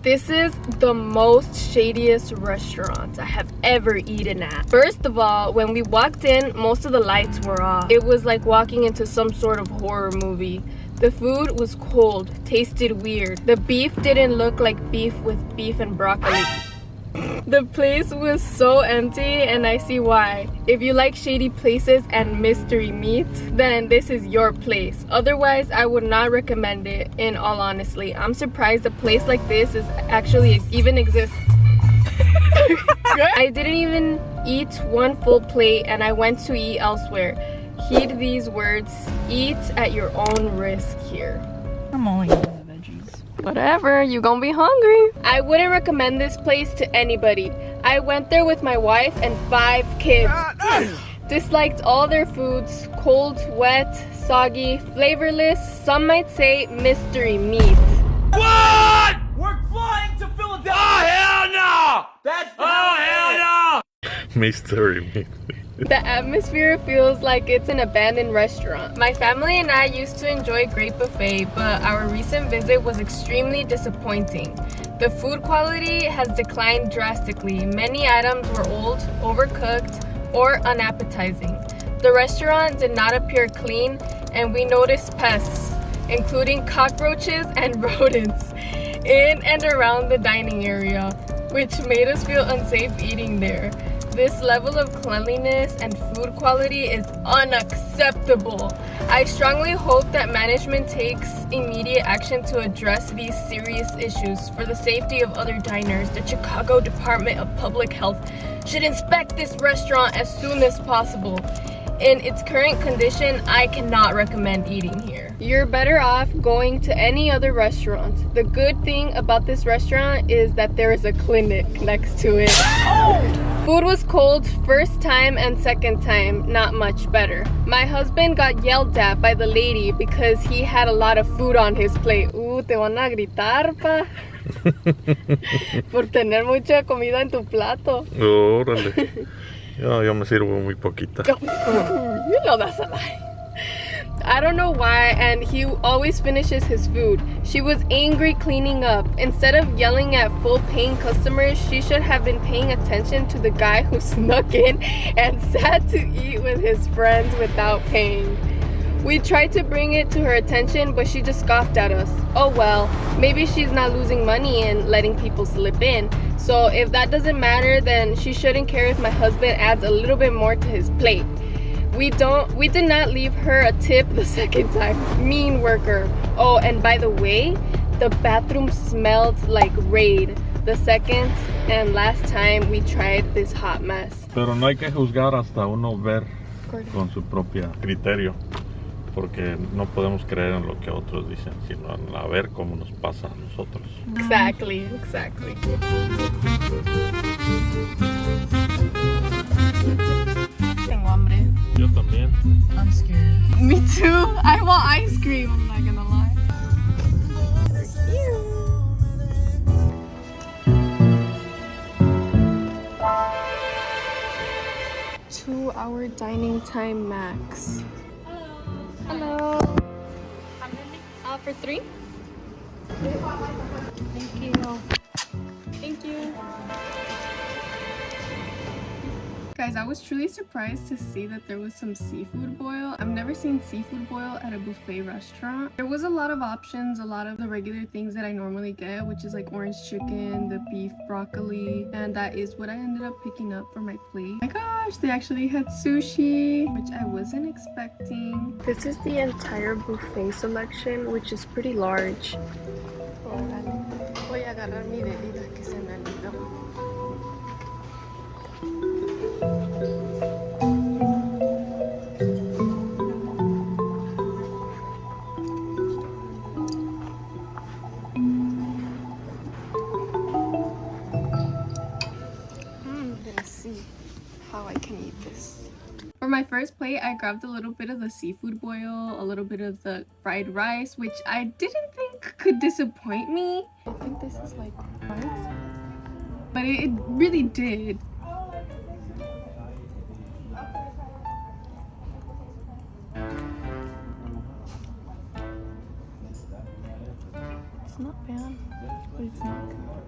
This is the most shadiest restaurant I have ever eaten at. First of all, when we walked in, most of the lights were off. It was like walking into some sort of horror movie. The food was cold, tasted weird. The beef didn't look like beef with beef and broccoli. The place was so empty, and I see why. If you like shady places and mystery meat, then this is your place. Otherwise, I would not recommend it, in all honesty. I'm surprised a place like this is actually even exists. I didn't even eat one full plate, and I went to eat elsewhere. Heed these words, eat at your own risk here. I'm only eating the veggies. Whatever, you gonna be hungry. I wouldn't recommend this place to anybody. I went there with my wife and 5 kids. Disliked all their foods, cold, wet, soggy, flavorless, some might say mystery meat. What? We're flying to Philadelphia! Oh, hell no! That's hell no! Mystery meat. The atmosphere feels like it's an abandoned restaurant. My family and I used to enjoy great buffet, but our recent visit was extremely disappointing. The food quality has declined drastically. Many items were old, overcooked, or unappetizing. The restaurant did not appear clean, and we noticed pests, including cockroaches and rodents, in and around the dining area, which made us feel unsafe eating there. This level of cleanliness and food quality is unacceptable. I strongly hope that management takes immediate action to address these serious issues for the safety of other diners. The Chicago Department of Public Health should inspect this restaurant as soon as possible. In its current condition, I cannot recommend eating here. You're better off going to any other restaurant. The good thing about this restaurant is that there is a clinic next to it. Food was cold first time and second time, not much better. My husband got yelled at by the lady because he had a lot of food on his plate. Te van a gritar, pa. Por tener mucha comida en tu plato. Órale. Yo me sirvo muy poquita. You know that's a lie. I don't know why, and he always finishes his food. She was angry cleaning up. Instead of yelling at full paying customers, she should have been paying attention to the guy who snuck in and sat to eat with his friends without paying. We tried to bring it to her attention, but she just scoffed at us. Oh well, maybe she's not losing money and letting people slip in. So if that doesn't matter, then she shouldn't care if my husband adds a little bit more to his plate. We did not leave her a tip the second time. Mean worker. Oh, and by the way, the bathroom smelled like Raid the second and last time we tried this hot mess. Pero no hay que juzgar hasta uno ver con su propio criterio, porque no podemos creer en lo que otros dicen, sino en a ver cómo nos pasa a nosotros. Exactly. Tengo hambre. Yo también. I'm scared. Me too. I want ice cream, I'm not gonna lie. Hello. 2-hour dining time max. Hello. For 3? Thank you. Thank you. Guys, I was truly surprised to see that there was some seafood boil. I've never seen seafood boil at a buffet restaurant. There was a lot of options, a lot of the regular things that I normally get, which is like orange chicken, the beef broccoli, and that is what I ended up picking up for my plate. Oh my gosh, they actually had sushi, which I wasn't expecting. This is the entire buffet selection, which is pretty large. Voy a agarrar mi bebida que se me olvidó. Let's see how I can eat this. For my first plate, I grabbed a little bit of the seafood boil, a little bit of the fried rice, which I didn't think could disappoint me. I think this is like rice, but it really did. It's not bad, but it's not good.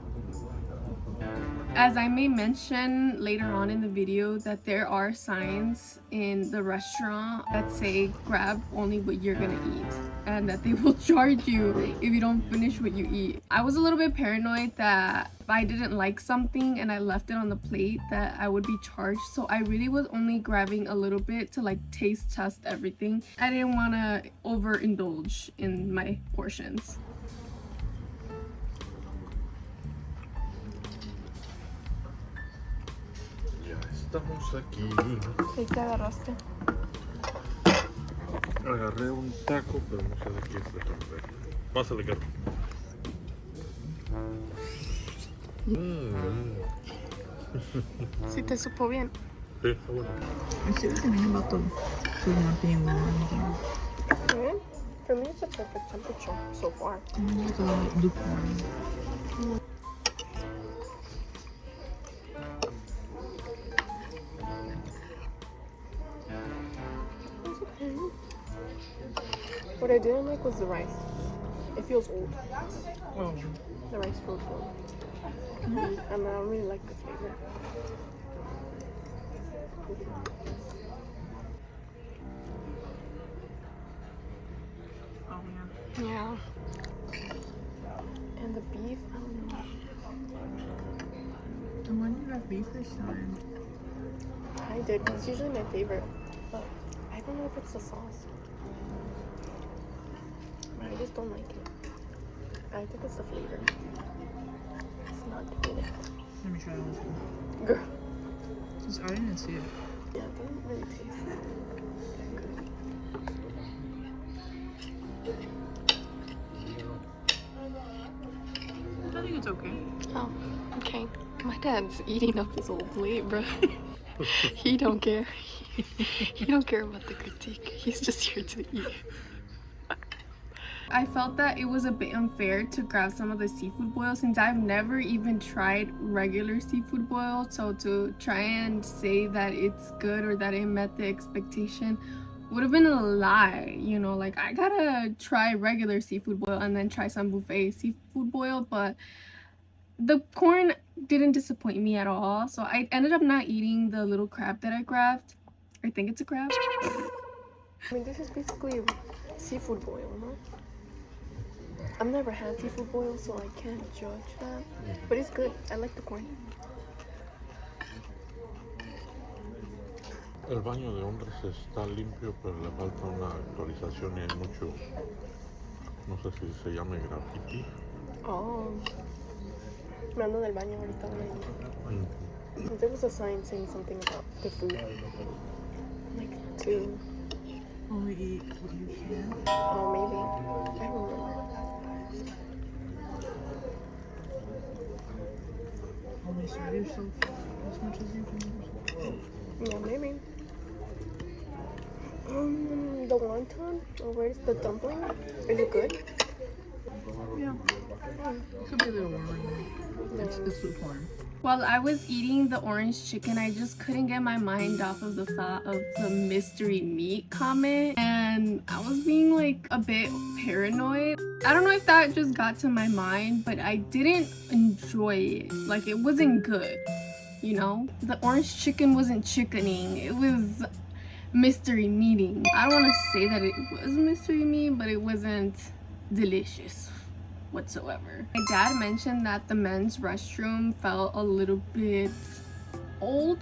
As I may mention later on in the video that there are signs in the restaurant that say grab only what you're gonna eat and that they will charge you if you don't finish what you eat. I was a little bit paranoid that if I didn't like something and I left it on the plate that I would be charged, so I really was only grabbing a little bit to like taste test everything. I didn't want to overindulge in my portions. Estamos aquí. ¿Qué te agarraste? Agarré un taco, pero no sé de qué es de romper. Pásale, Carlos. Sí te supo bien. Sí, está bueno. I see what you mean about the food not being warm here. For me, it's a perfect temperature so far. It's lukewarm. What I didn't like was the rice. It feels old. Oh. The rice feels old. And I don't really like the flavor. Oh yeah. Yeah. And the beef, I don't know. And when did you have beef this time? I did. It's usually my favorite. But I don't know if it's the sauce. But I just don't like it. I think it's the flavor. It's not doing it for me. Let me try one. Girl. Just, I didn't see it. Yeah, it doesn't really taste that good. I think it's okay. Oh, okay. My dad's eating up his whole plate, bro. He don't care. He don't care about the critique. He's just here to eat. I felt that it was a bit unfair to grab some of the seafood boil since I've never even tried regular seafood boil. So to try and say that it's good or that it met the expectation would have been a lie, you know, like I gotta try regular seafood boil and then try some buffet seafood boil. But the corn didn't disappoint me at all, so I ended up not eating the little crab that I grabbed. I think it's a crab. I mean, this is basically seafood boil, no? I've never had seafood boil, so I can't judge that. But it's good. I like the corn. El baño de hombres está limpio, pero le falta una actualización y hay mucho, no sé si se llama graffiti. Oh. Me ando del baño ahorita. There was a sign saying something about the food. Like to... Only eat what you can. Oh, maybe. I don't know. Only serve yourself as much as you can. Yeah, maybe. The wonton, or where's the dumpling? Is it good? Yeah. Could be a little warmer. It's lukewarm. While I was eating the orange chicken, I just couldn't get my mind off of the thought of the mystery meat comment, and I was being like a bit paranoid. I don't know if that just got to my mind, but I didn't enjoy it. Like, it wasn't good, you know? The orange chicken wasn't chickening, it was mystery meating. I don't want to say that it was mystery meat, but it wasn't delicious whatsoever. My dad mentioned that the men's restroom felt a little bit old,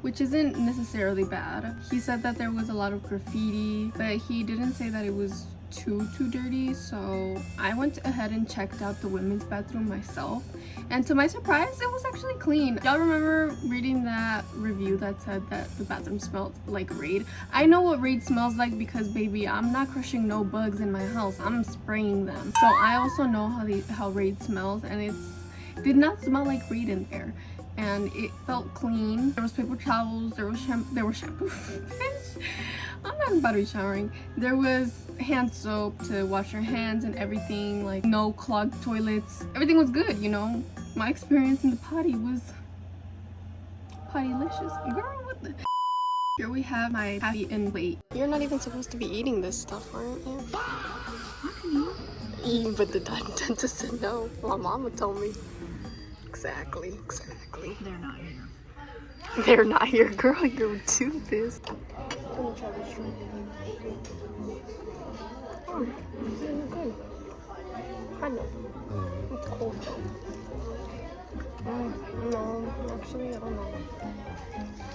which isn't necessarily bad. He said that there was a lot of graffiti, but he didn't say that it was too dirty, so I went ahead and checked out the women's bathroom myself, and to my surprise it was actually clean. Y'all remember reading that review that said that the bathroom smelled like Raid? I know what Raid smells like because, baby, I'm not crushing no bugs in my house, I'm spraying them. So I also know how Raid smells, and it did not smell like Raid in there, and it felt clean. There was paper towels, there were shampoo. I'm not about to be showering. There was hand soap to wash your hands and everything, like no clogged toilets. Everything was good, you know? My experience in the potty was potty-licious. Girl, what the? Here we have my half-eaten plate. You're not even supposed to be eating this stuff, aren't you? But the dentist said no. My mama told me. Exactly. They're not here. They're not here, girl. Your tooth is. I'm gonna try this shrimp. Oh, this is good. Kind of. It's cold though. No, actually, I don't know.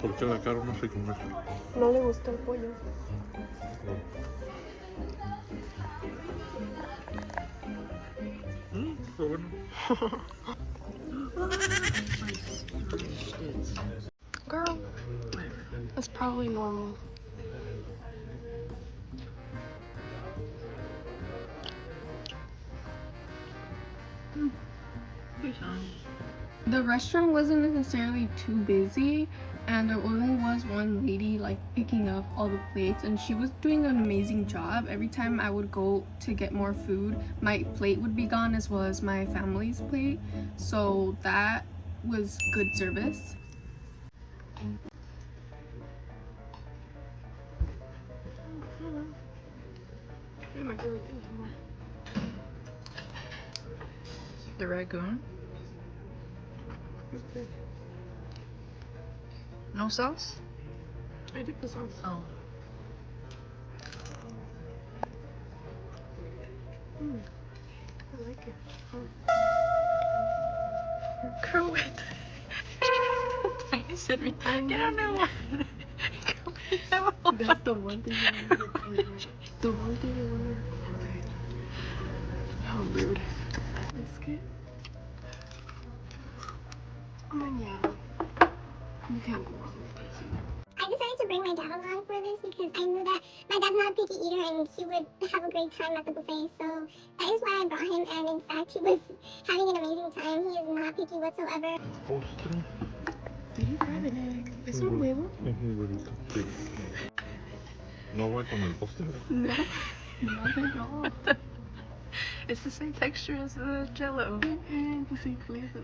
¿Por qué la cara no se come? No le gusta el pollo. Está bueno. Girl, that's probably normal. The restaurant wasn't necessarily too busy, and there only was one lady like picking up all the plates, and she was doing an amazing job. Every time I would go to get more food, my plate would be gone as well as my family's plate, so that was good service. The ragoon? No sauce? I did the sauce. Oh. I like it. Girl, wait. I said me. I don't know. That's the one thing I wanted to record. The one thing I wanted to record. How rude. Biscuit. Yeah. You can't go wrong with this. I decided to bring my dad along for this because I knew that my dad's not a picky eater and he would have a great time at the buffet. So that is why I brought him, and in fact he was having an amazing time. He is not picky whatsoever. Postre. Did you fry an egg? ¿Es un huevo? Es un huevito. Sí. No va con el postre. No. Not at all. It's the same texture as the jello. And the same flavor.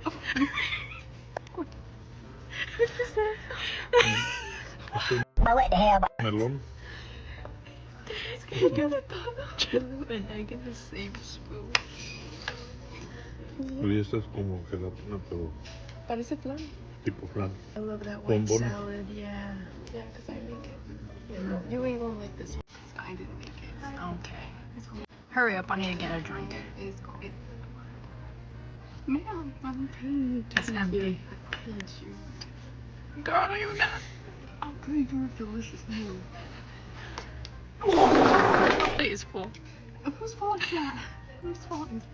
Melón. Jello and egg in the same spoon. Y este es como gelatina, pero Parece flan. tipo flan. I love that white Bombones. salad, yeah. Yeah, because I make it. You ain't gonna like this one. 'Cause I didn't make it. Okay. Hurry up, I need to get a drink. It's cold. Man, I'm paid. It's empty. I paid you. Girl, no, you're not. I'll pay your delicious meal. My plate is full. Whose fault is that? Whose fault is that?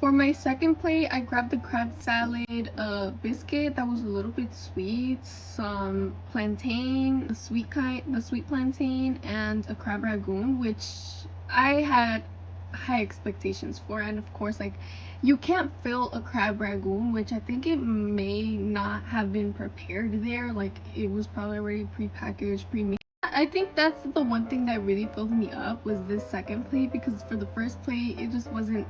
For my second plate, I grabbed the crab salad, a biscuit that was a little bit sweet, some plantain, the sweet plantain, and a crab ragoon, which I had high expectations for. And of course, like, you can't fill a crab ragoon, which I think it may not have been prepared there. Like, it was probably already pre-packaged, pre-made. I think that's the one thing that really filled me up was this second plate, because for the first plate, it just wasn't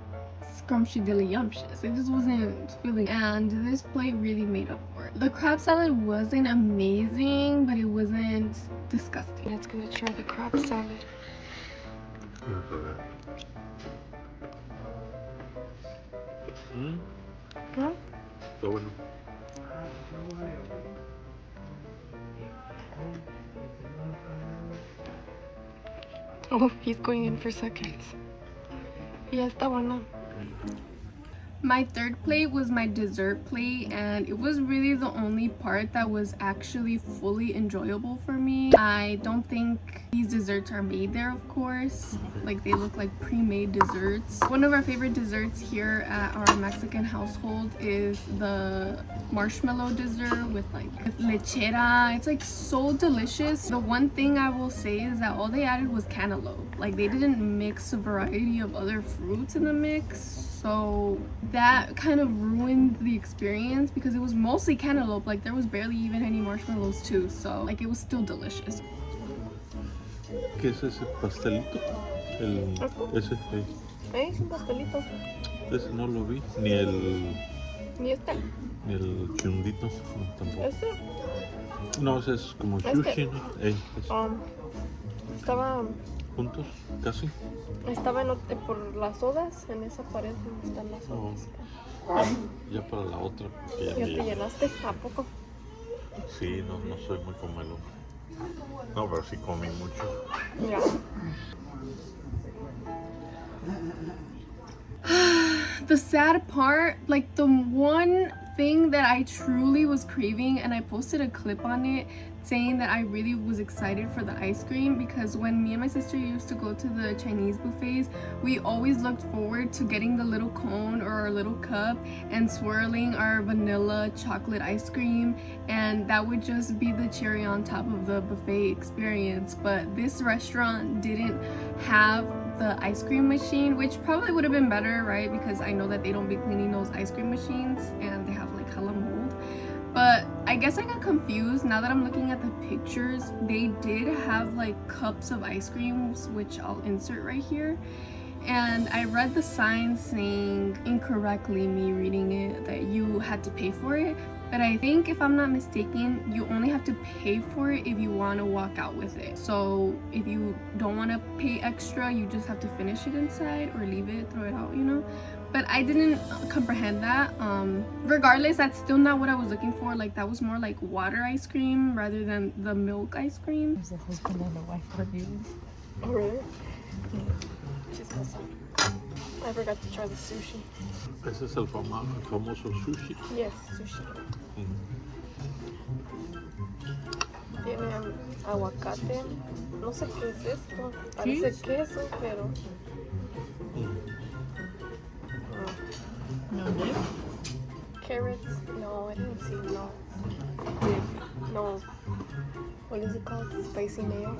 scrumptious. It just wasn't filling, and this plate really made up for it. The crab salad wasn't amazing, but it wasn't disgusting. Let's go try the crab salad. Vamos a ver. Huh? Está bueno. Oh, he's going in for seconds. Ya está bueno. My third plate was my dessert plate, and it was really the only part that was actually fully enjoyable for me. I don't think these desserts are made there, of course. Like, they look like pre-made desserts. One of our favorite desserts here at our Mexican household is the marshmallow dessert with lechera. It's like so delicious. The one thing I will say is that all they added was cantaloupe. Like, they didn't mix a variety of other fruits in the mix. So that kind of ruined the experience because it was mostly cantaloupe. Like, there was barely even any marshmallows too. So like, it was still delicious. ¿Qué es ese pastelito? Ese. Es un pastelito. Ese no lo vi. Ni el chundito. No, tampoco. No, ese es como sushi, ¿no? juntos, casi. Estaba por las sodas, en esa pared donde están las sodas. Ya para la otra, porque ¿Ya te llenaste? ¿A poco? Sí, no soy muy comelón. No, pero sí comí mucho. Ya. The sad part, like the one thing that I truly was craving, and I posted a clip on it saying that I really was excited for the ice cream, because when me and my sister used to go to the Chinese buffets, we always looked forward to getting the little cone or our little cup and swirling our vanilla chocolate ice cream, and that would just be the cherry on top of the buffet experience. But this restaurant didn't have the ice cream machine, which probably would have been better, right? Because I know that they don't be cleaning those ice cream machines and they have like hella mold. But I guess I got confused now that I'm looking at the pictures. They did have like cups of ice creams, which I'll insert right here. And I read the sign saying incorrectly, me reading it, that you had to pay for it. But I think, if I'm not mistaken, you only have to pay for it if you want to walk out with it. So if you don't want to pay extra, you just have to finish it inside or leave it, throw it out, you know. But I didn't comprehend that. Regardless, that's still not what I was looking for. Like, that was more like water ice cream rather than the milk ice cream. There's a husband and a wife reviews. Oh, really? I forgot to try the sushi. Ese es el famoso sushi. Yes, sushi. Tiene aguacate. No sé qué es esto. Parece queso, pero... No dip? Carrots? No, I didn't see no dip. No. What is it called? Spicy mayo?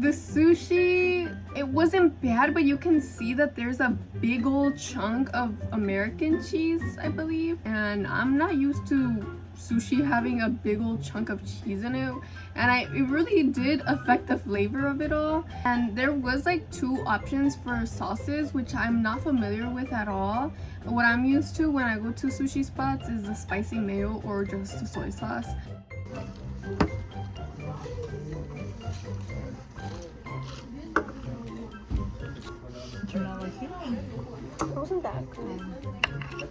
The sushi, it wasn't bad, but you can see that there's a big old chunk of American cheese, I believe. And I'm not used to sushi having a big old chunk of cheese in it. And it really did affect the flavor of it all. And there was like 2 options for sauces, which I'm not familiar with at all. What I'm used to when I go to sushi spots is the spicy mayo or just the soy sauce. Did you not like it? It wasn't that good. I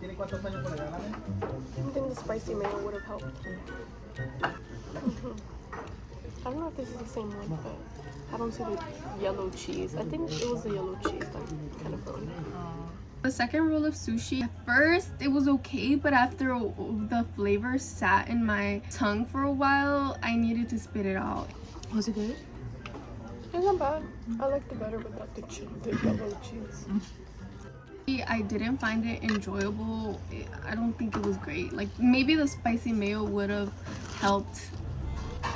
think the spicy mayo would have helped. I don't know if this is the same one, but I don't see the yellow cheese. I think it was the yellow cheese that kind of ruined it. The second roll of sushi, at first it was okay, but after the flavor sat in my tongue for a while, I needed to spit it out. Was it good? It's not bad. I liked it better without the yellow cheese. I didn't find it enjoyable. I don't think it was great. Like, maybe the spicy mayo would have helped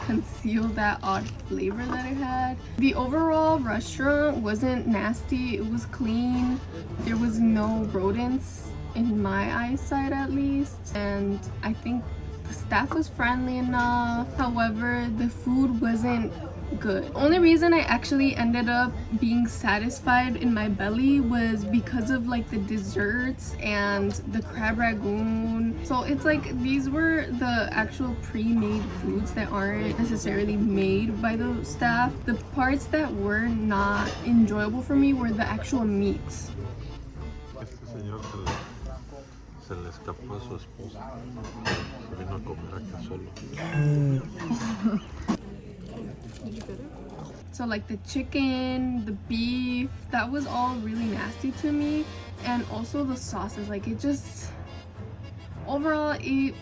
conceal that odd flavor that it had. The overall restaurant wasn't nasty. It was clean. There was no rodents in my eyesight, at least. And I think the staff was friendly enough. However, the food wasn't good. Only reason I actually ended up being satisfied in my belly was because of like the desserts and the crab ragoon. So it's like these were the actual pre-made foods that aren't necessarily made by the staff. The parts that were not enjoyable for me were the actual meats. Este señor se le escapó a su esposa. Se vino a comer acá solo. So like the chicken, the beef, that was all really nasty to me. And also the sauces, like it just, overall it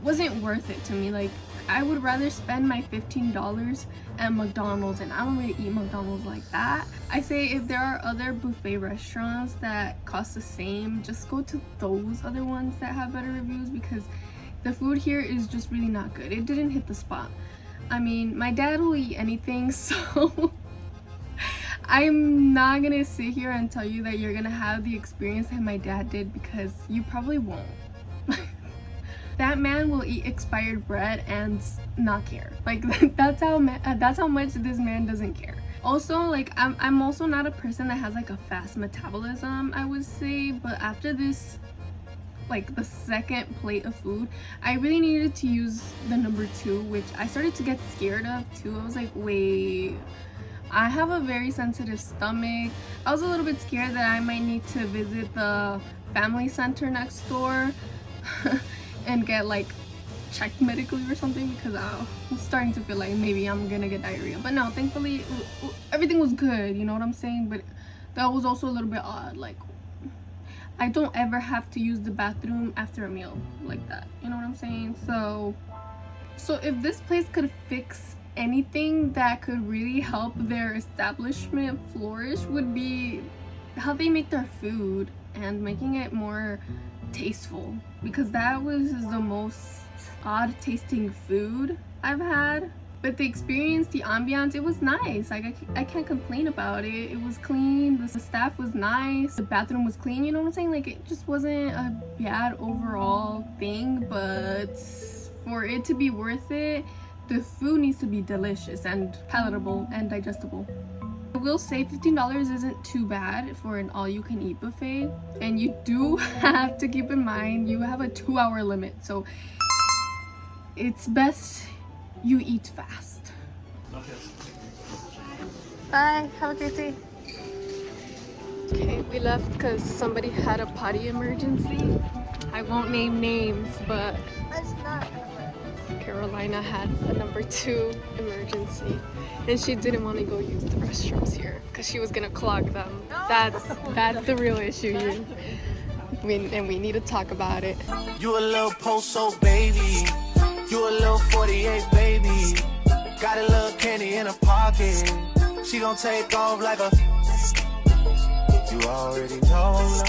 wasn't worth it to me. Like, I would rather spend my $15 at McDonald's, and I don't really eat McDonald's like that. I say if there are other buffet restaurants that cost the same, just go to those other ones that have better reviews, because the food here is just really not good. It didn't hit the spot. I mean, my dad will eat anything, so I'm not gonna sit here and tell you that you're gonna have the experience that my dad did, because you probably won't. That man will eat expired bread and not care. Like, that's how much this man doesn't care. Also, like, I'm also not a person that has like a fast metabolism, I would say, but after this, like the second plate of food, I really needed to use the number 2, which I started to get scared of too. I was like, wait, I have a very sensitive stomach. I was a little bit scared that I might need to visit the family center next door and get like checked medically or something, because I'm starting to feel like maybe I'm gonna get diarrhea. But no, thankfully everything was good, you know what I'm saying? But that was also a little bit odd. Like, I don't ever have to use the bathroom after a meal like that, you know what I'm saying? So if this place could fix anything that could really help their establishment flourish, would be how they make their food and making it more tasteful, because that was the most odd tasting food I've had. But the experience, the ambiance, it was nice. Like, I can't complain about it. It was clean, the staff was nice, the bathroom was clean, you know what I'm saying? Like, it just wasn't a bad overall thing. But for it to be worth it, the food needs to be delicious and palatable and digestible. I will say $15 isn't too bad for an all-you-can-eat buffet, and you do have to keep in mind you have a 2-hour limit, so it's best you eat fast. Bye, have a great day. Okay, we left because somebody had a potty emergency. I won't name names, but Carolina had a number 2 emergency, and she didn't want to go use the restrooms here because she was gonna clog them. That's the real issue here. And we need to talk about it. You a little post-so baby. You a little 48 baby. Got a little candy in her pocket. She gon' take off like a. You already know.